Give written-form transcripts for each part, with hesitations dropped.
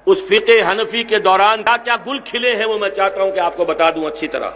اس فقہ حنفی کے دوران کیا کیا گل کھلے ہیں وہ میں چاہتا ہوں کہ آپ کو بتا دوں اچھی طرح۔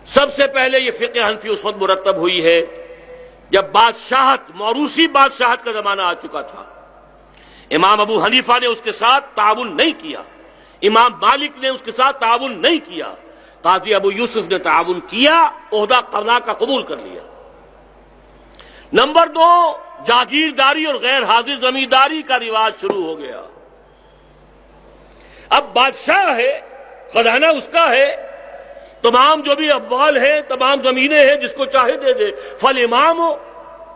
سب سے پہلے یہ فقہ حنفی اس وقت مرتب ہوئی ہے جب بادشاہت، موروثی بادشاہت کا زمانہ آ چکا تھا۔ امام ابو حنیفہ نے اس کے ساتھ تعاون نہیں کیا، امام مالک نے اس کے ساتھ تعاون نہیں کیا، قاضی ابو یوسف نے تعاون کیا، عہدہ قضا کا قبول کر لیا۔ نمبر 2، جاگیرداری اور غیر حاضر زمینداری کا رواج شروع ہو گیا۔ اب بادشاہ ہے، خزانہ اس کا ہے، تمام جو بھی اموال ہیں، تمام زمینیں ہیں، جس کو چاہے دے دے۔ فالامام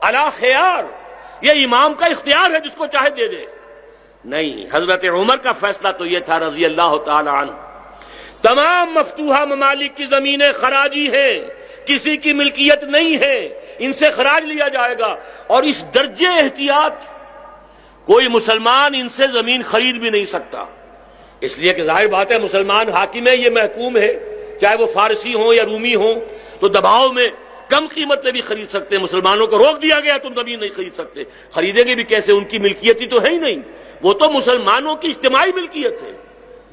علی خیار، یہ امام کا اختیار ہے، جس کو چاہے دے دے۔ نہیں، حضرت عمر کا فیصلہ تو یہ تھا رضی اللہ تعالی عنہ، تمام مفتوحہ ممالک کی زمینیں خراجی ہیں، کسی کی ملکیت نہیں ہے، ان سے خراج لیا جائے گا، اور اس درجے احتیاط کوئی مسلمان ان سے زمین خرید بھی نہیں سکتا، اس لیے کہ ظاہر بات ہے مسلمان حاکم ہے، یہ محکوم ہے، چاہے وہ فارسی ہوں یا رومی ہوں، تو دباؤ میں کم قیمت میں بھی خرید سکتے ہیں۔ مسلمانوں کو روک دیا گیا تم زمین نہیں خرید سکتے، خریدیں گے بھی کیسے؟ ان کی ملکیت ہی تو ہے ہی نہیں، وہ تو مسلمانوں کی اجتماعی ملکیت ہے،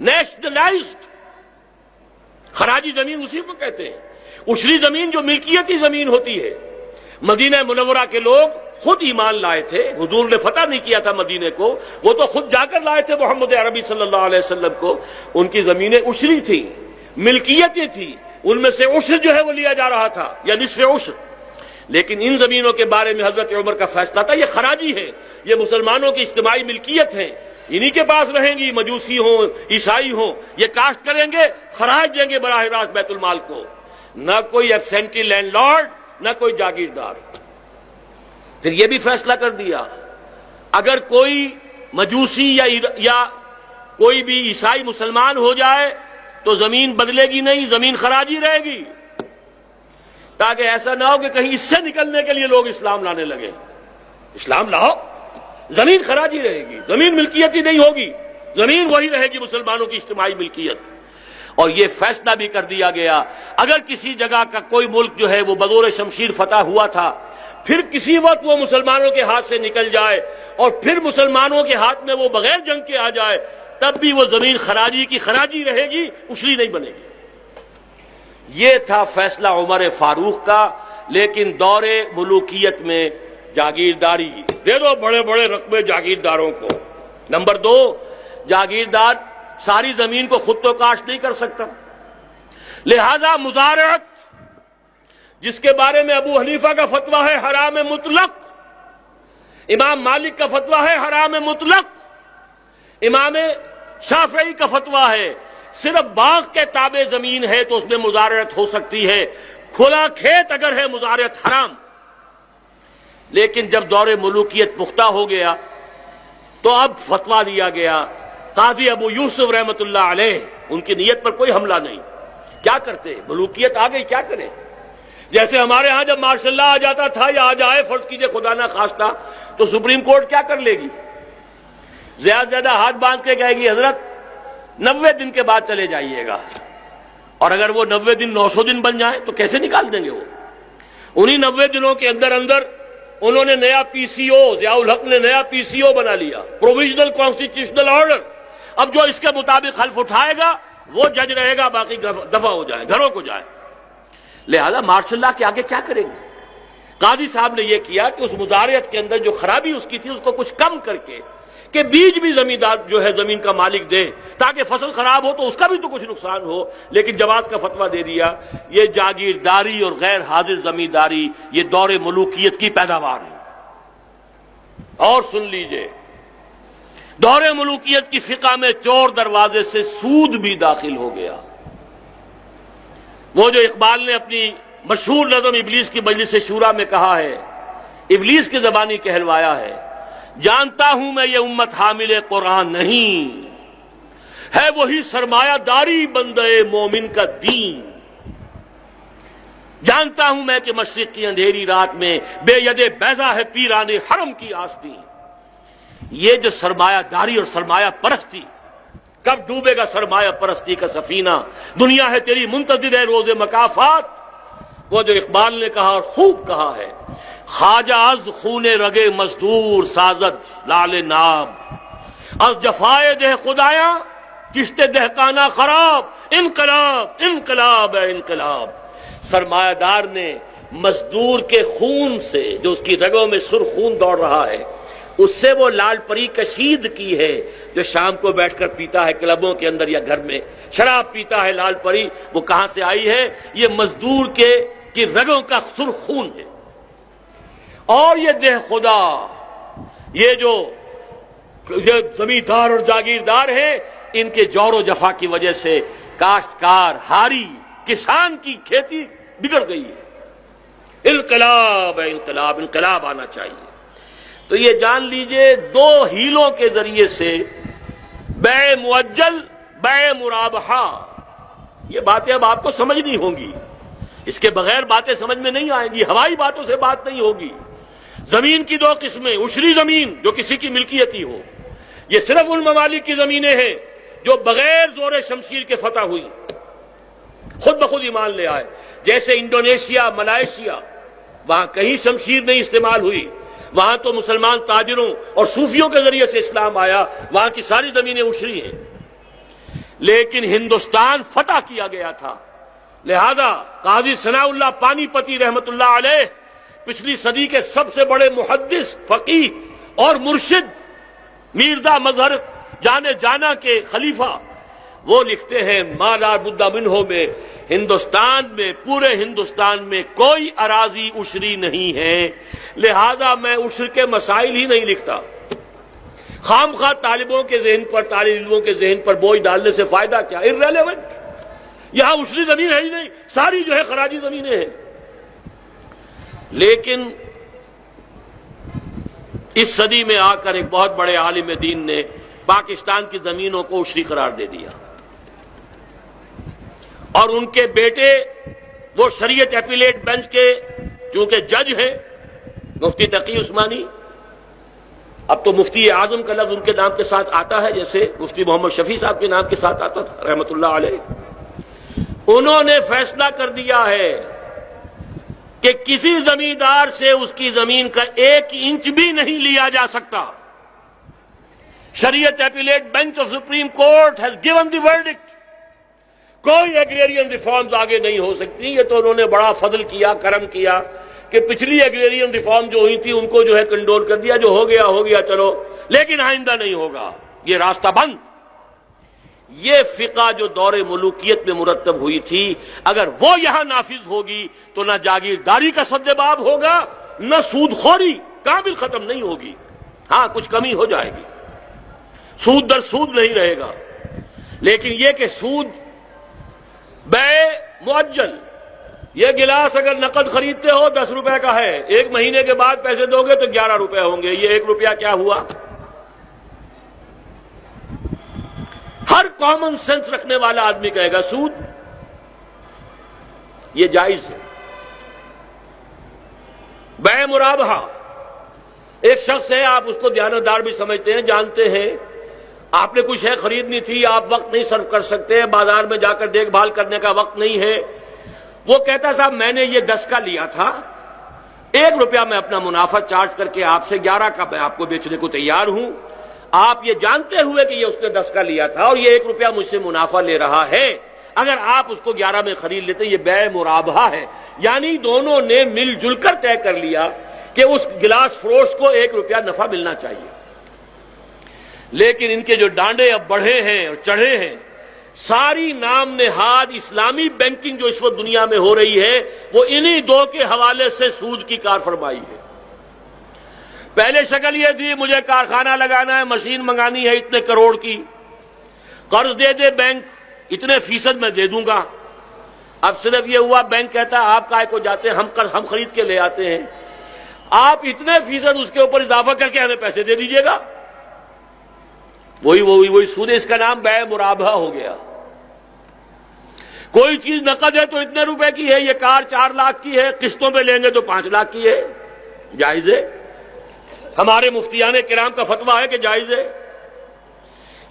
نیشنلائزڈ۔ خراجی زمین اسی کو کہتے ہیں، عشری زمین جو ملکیتی زمین ہوتی ہے۔ مدینہ منورہ کے لوگ خود ایمان لائے تھے، حضور نے فتح نہیں کیا تھا مدینے کو، وہ تو خود جا کر لائے تھے محمد عربی صلی اللہ علیہ وسلم کو۔ ان کی زمینیں عشری تھیں، ملکیتیں تھیں، ان میں سے عشر جو ہے وہ لیا جا رہا تھا یا نصف عشر۔ لیکن ان زمینوں کے بارے میں حضرت عمر کا فیصلہ تھا یہ خراجی ہے، یہ مسلمانوں کی اجتماعی ملکیت ہیں، انہی کے پاس رہیں گی، مجوسی ہوں عیسائی ہوں، یہ کاشت کریں گے، خراج دیں گے براہ راست بیت المال کو، نہ کوئی ایبسینٹی لینڈ لارڈ، نہ کوئی جاگیردار۔ پھر یہ بھی فیصلہ کر دیا اگر کوئی مجوسی یا کوئی بھی عیسائی مسلمان ہو جائے تو زمین بدلے گی نہیں، زمین خراجی رہے گی، تاکہ ایسا نہ ہو کہ کہیں اس سے نکلنے کے لیے لوگ اسلام لانے لگے۔ اسلام لاؤ، زمین خراجی رہے گی، زمین ملکیت ہی نہیں ہوگی، زمین وہی رہے گی مسلمانوں کی اجتماعی ملکیت۔ اور یہ فیصلہ بھی کر دیا گیا اگر کسی جگہ کا کوئی ملک جو ہے وہ بزور شمشیر فتح ہوا تھا، پھر کسی وقت وہ مسلمانوں کے ہاتھ سے نکل جائے اور پھر مسلمانوں کے ہاتھ میں وہ بغیر جنگ کے آ جائے، تب بھی وہ زمین خراجی کی خراجی رہے گی، عشری نہیں بنے گی۔ یہ تھا فیصلہ عمر فاروق کا۔ لیکن دور ملوکیت میں جاگیرداری دے دو بڑے بڑے رقبے جاگیرداروں کو۔ نمبر 2، جاگیردار ساری زمین کو خود تو کاشت نہیں کر سکتا، لہذا مزارعت، جس کے بارے میں ابو حنیفہ کا فتویٰ ہے حرام مطلق، امام مالک کا فتویٰ ہے حرام مطلق، امام شافعی کا فتویٰ ہے صرف باغ کے تابع زمین ہے تو اس میں مزارعت ہو سکتی ہے، کھلا کھیت اگر ہے مزارعت حرام۔ لیکن جب دور ملوکیت پختہ ہو گیا تو اب فتویٰ دیا گیا، قاضی ابو یوسف رحمۃ اللہ علیہ، ان کی نیت پر کوئی حملہ نہیں، کیا کرتے؟ ملوکیت آ گئی، کیا کریں؟ جیسے ہمارے ہاں جب مارشل لا آ جاتا تھا یا آ جائے فرض کیجئے خدا نہ خواستہ، تو سپریم کورٹ کیا کر لے گی؟ زیادہ زیادہ ہاتھ باندھ کے کہے گی حضرت 90 دن کے بعد چلے جائیے گا، اور اگر وہ 90 دن 900 دن بن جائیں تو کیسے نکال دیں گے؟ وہ انہی 90 دنوں کے اندر انہوں نے نیا پی سی او، ضیاء الحق نے نیا پی سی او بنا لیا، پروویژنل کانسٹیٹیوشنل آرڈر۔ اب جو اس کے مطابق حلف اٹھائے گا وہ جج رہے گا، باقی دفع ہو جائیں، گھروں کو جائیں۔ لہذا مارشل لا کے آگے کیا کریں گے؟ قاضی صاحب نے یہ کیا کہ اس مزارعت کے اندر جو خرابی اس کی تھی اس کو کچھ کم کر کے کہ بیج بھی زمیندار جو ہے زمین کا مالک دے، تاکہ فصل خراب ہو تو اس کا بھی تو کچھ نقصان ہو، لیکن جواز کا فتویٰ دے دیا۔ یہ جاگیرداری اور غیر حاضر زمینداری یہ دور ملوکیت کی پیداوار ہے۔ اور سن لیجئے، دور ملوکیت کی فقہ میں چور دروازے سے سود بھی داخل ہو گیا۔ وہ جو اقبال نے اپنی مشہور نظم ابلیس کی مجلس شورا میں کہا ہے، ابلیس کی زبانی کہلوایا ہے، جانتا ہوں میں یہ امت حامل قرآن نہیں، ہے وہی سرمایہ داری بندے مومن کا دین۔ جانتا ہوں میں کہ مشرق کی اندھیری رات میں بے ید بیضا ہے پیران حرم کی آستین۔ یہ جو سرمایہ داری اور سرمایہ پرستی، کب ڈوبے گا سرمایہ پرستی کا سفینہ؟ دنیا ہے تیری منتظر ہے روز مکافات۔ وہ جو اقبال نے کہا اور خوب کہا ہے، خواجہ از خون رگے مزدور سازد لال ناب، از جفائے دہ خدایاں کشت دہقانہ خراب، انقلاب انقلاب ہے انقلاب۔ سرمایہ دار نے مزدور کے خون سے، جو اس کی رگوں میں سرخ خون دوڑ رہا ہے، اس سے وہ لال پری کشید کی ہے، جو شام کو بیٹھ کر پیتا ہے کلبوں کے اندر یا گھر میں شراب پیتا ہے لال پری، وہ کہاں سے آئی ہے؟ یہ مزدور کی رگوں کا سرخ خون ہے۔ اور یہ دہ خدا، یہ جو زمیندار اور جاگیردار ہیں، ان کے جور و جفا کی وجہ سے کاشتکار ہاری کسان کی کھیتی بگڑ گئی ہے۔ انقلاب ہے انقلاب، انقلاب آنا چاہیے۔ تو یہ جان لیجئے دو ہیلوں کے ذریعے سے بیع مؤجل، بیع مرابحہ، یہ باتیں اب آپ کو سمجھنی ہوں گی، اس کے بغیر باتیں سمجھ میں نہیں آئیں گی، ہوائی باتوں سے بات نہیں ہوگی۔ زمین کی دو قسمیں، عشری زمین جو کسی کی ملکیتی ہو، یہ صرف ان ممالک کی زمینیں ہیں جو بغیر زور شمشیر کے فتح ہوئی، خود بخود ایمان لے آئے، جیسے انڈونیشیا، ملائیشیا، وہاں کہیں شمشیر نہیں استعمال ہوئی، وہاں تو مسلمان تاجروں اور صوفیوں کے ذریعے سے اسلام آیا، وہاں کی ساری زمینیں عشری ہیں۔ لیکن ہندوستان فتح کیا گیا تھا، لہذا قاضی ثناء اللہ پانی پتی رحمت اللہ علیہ، پچھلی صدی کے سب سے بڑے محدث، فقیہ اور مرشد، میرزا مظہر جانے جانا کے خلیفہ، وہ لکھتے ہیں ما لا بد منہ میں، ہندوستان میں، پورے ہندوستان میں کوئی اراضی عشری نہیں ہے، لہذا میں عشر کے مسائل ہی نہیں لکھتا۔ خام خواہ طالبوں کے ذہن پر، طالب علموں کے ذہن پر بوجھ ڈالنے سے فائدہ کیا؟ irrelevant، یہاں عشری زمین ہے ہی نہیں، ساری جو ہے خراجی زمینیں ہیں۔ لیکن اس صدی میں آ کر ایک بہت بڑے عالم دین نے پاکستان کی زمینوں کو عشری قرار دے دیا، اور ان کے بیٹے وہ شریعت اپیلیٹ بینچ کے چونکہ جج ہیں، مفتی تقی عثمانی، اب تو مفتی اعظم کا لفظ ان کے نام کے ساتھ آتا ہے، جیسے مفتی محمد شفیع صاحب کے نام کے ساتھ آتا تھا رحمت اللہ علیہ، انہوں نے فیصلہ کر دیا ہے کہ کسی زمیندار سے اس کی زمین کا 1 انچ بھی نہیں لیا جا سکتا۔ شریعت appellate bench of supreme court has given the verdict, کوئی ایگریرین ریفارمز آگے نہیں ہو سکتی۔ یہ تو انہوں نے بڑا فضل کیا، کرم کیا کہ پچھلی ایگریرین ریفارم جو ہوئی تھی ان کو جو ہے کنڈول کر دیا، جو ہو گیا چلو، لیکن آئندہ نہیں ہوگا، یہ راستہ بند۔ یہ فقہ جو دور ملوکیت میں مرتب ہوئی تھی، اگر وہ یہاں نافذ ہوگی تو نہ جاگیرداری کا سد باب ہوگا، نہ سود خوری کامل ختم نہیں ہوگی، ہاں کچھ کمی ہو جائے گی، سود در سود نہیں رہے گا، لیکن یہ کہ سود بیع مؤجل، یہ گلاس اگر نقد خریدتے ہو 10 روپے کا ہے، 1 مہینے کے بعد پیسے دو گے تو 11 روپے ہوں گے، یہ 1 روپیہ کیا ہوا؟ ہر کامن سینس رکھنے والا آدمی کہے گا سود، یہ جائز ہے۔ بیع مرابحہ، ایک شخص ہے، آپ اس کو دیانتدار بھی سمجھتے ہیں، جانتے ہیں، آپ نے کوئی شے خریدنی تھی، آپ وقت نہیں صرف کر سکتے، بازار میں جا کر دیکھ بھال کرنے کا وقت نہیں ہے، وہ کہتا صاحب میں نے یہ 10 کا لیا تھا، 1 روپیہ میں اپنا منافع چارج کر کے آپ سے 11 کا میں آپ کو بیچنے کو تیار ہوں، آپ یہ جانتے ہوئے کہ یہ اس نے 10 کا لیا تھا اور یہ 1 روپیہ مجھ سے منافع لے رہا ہے، اگر آپ اس کو 11 میں خرید لیتے، یہ بیع مرابحہ ہے، یعنی دونوں نے مل جل کر طے کر لیا کہ اس گلاس فروش کو 1 روپیہ نفع ملنا چاہیے۔ لیکن ان کے جو ڈانڈے اب بڑھے ہیں اور چڑھے ہیں، ساری نام نہاد اسلامی بینکنگ جو اس وقت دنیا میں ہو رہی ہے، وہ انہی دو کے حوالے سے سود کی کار فرمائی ہے۔ پہلے شکل یہ تھی مجھے کارخانہ لگانا ہے، مشین منگانی ہے اتنے کروڑ کی، قرض دے دے بینک، اتنے فیصد میں دے دوں گا۔ اب صرف یہ ہوا بینک کہتا ہے آپ کائے کو جاتے ہیں، ہم خرید کے لے آتے ہیں، آپ اتنے فیصد اس کے اوپر اضافہ کر کے ہمیں پیسے دے دیجیے گا۔ وہی سود، اس کا نام بیع مرابحہ ہو گیا۔ کوئی چیز نقد ہے تو اتنے روپے کی ہے، یہ کار 4 لاکھ کی ہے، قسطوں پہ لیں گے تو 5 لاکھ کی ہے، جائز ہے، ہمارے مفتیان کرام کا فتویٰ ہے کہ جائز ہے۔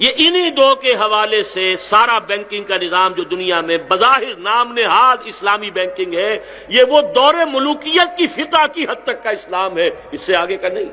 یہ انہی دو کے حوالے سے سارا بینکنگ کا نظام جو دنیا میں بظاہر نام نہاد اسلامی بینکنگ ہے، یہ وہ دور ملوکیت کی فقہ کی حد تک کا اسلام ہے، اس سے آگے کا نہیں۔